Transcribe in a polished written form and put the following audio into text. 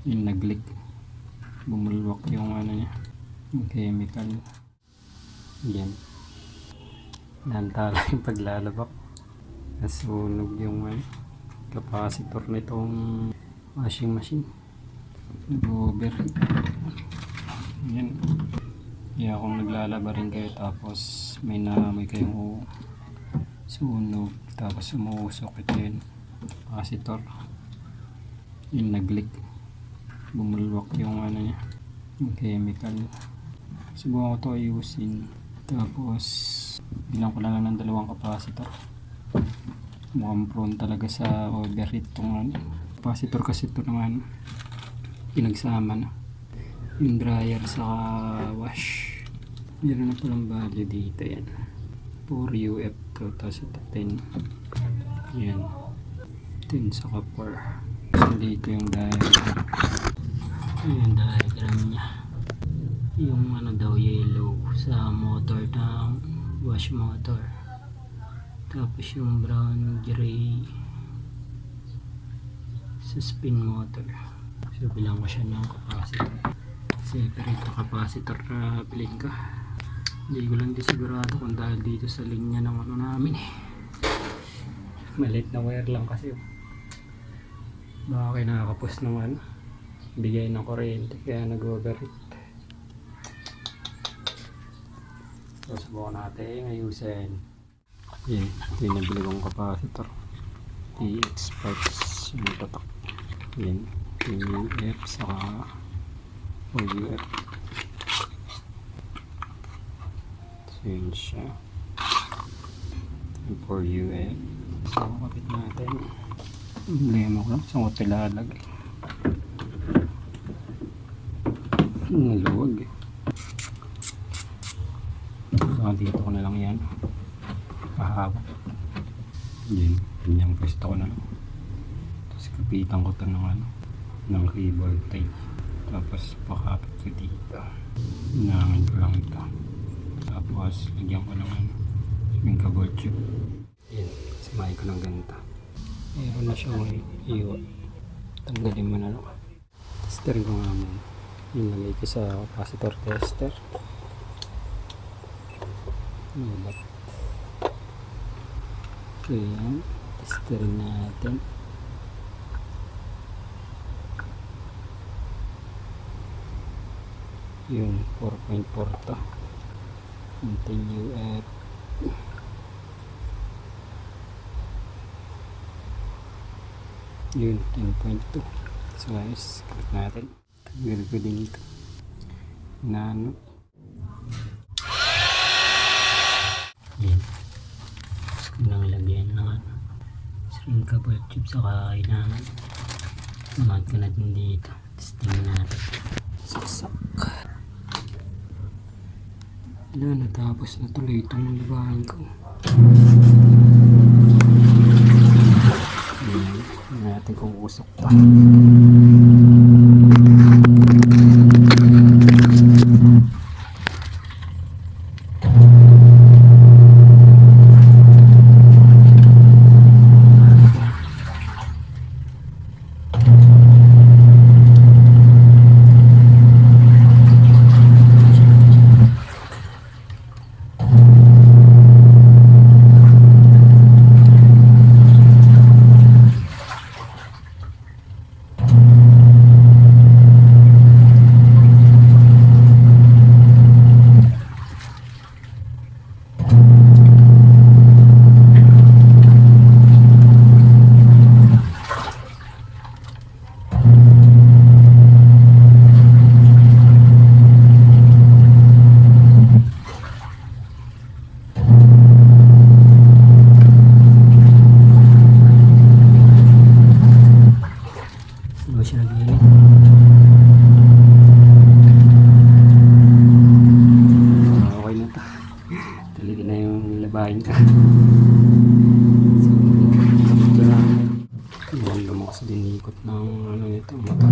yung nag-leak, bumulwak yung ano niya, yung chemical. Yan, nantala yung paglalabak, nasunog yung capacitor nitong washing machine, nag-overheat. Yan, kaya kung naglalaba rin kayo tapos may naamoy kayong sunog tapos umuusok, ito yun, capacitor, yung nag-leak, bumulwak yung ano niya, yung chemical. Subukan ko to ayusin, tapos bilang ko lang ng 2 capacitor. Mukhang prone talaga sa overheat tong capacitor kasi ito naman pinagsama na yung dryer sa wash. Meron na palang value dito, yan 4UF to, tapos ito 10, yan 10 saka 4. So dito yung diagram, yung diagram nya, yung ano daw yellow sa motor ng wash motor, tapos yung brown gray sa spin motor. So bilang ko siya ng capacitor, separate na capacitor na bilhin ka. Hindi ko lang sigurado kung dahil dito sa linya ng ano namin maliit na wire lang kasi baka kayo nakakapos ng bigay ng kuryente kaya nag-overheat. So subukan natin ayusin. Yan, ito yung nabili kong capacitor, TX parts yung tatak. Yan, UF saka UF. So yun siya, ito yung 4UF. So kapit natin, problema ko lang saan ko tilalagay, naluwag so dito ko na lang yan pahawak. Yan, yung pwesto ko na lang, tapos kapitan ko ito ng cable tie, tapos pakapit ko dito, hinangin ko lang ito, tapos lagyan ko ng yung cable tube. Yan, simahin ko ng ganito, meron na siyang iwa, tanggalin mo na lang. Tester ko nga muna, yung lagay ko sa capacitor tester, nulat. So yan, tester natin. Yun, 4.4 to. Continue at yun, 10.2. So guys, click natin. Tagil ko din ito na yan, gusto ko lang lagyan ng shrinkable tube saka kailangan naman ko natin dito. Testing natin, saksak. Wala, natapos na tuloy itong labahin ko. Yan natin kung usok pa. labahin ka. So, lumakas din ikot ng ano nito, motor.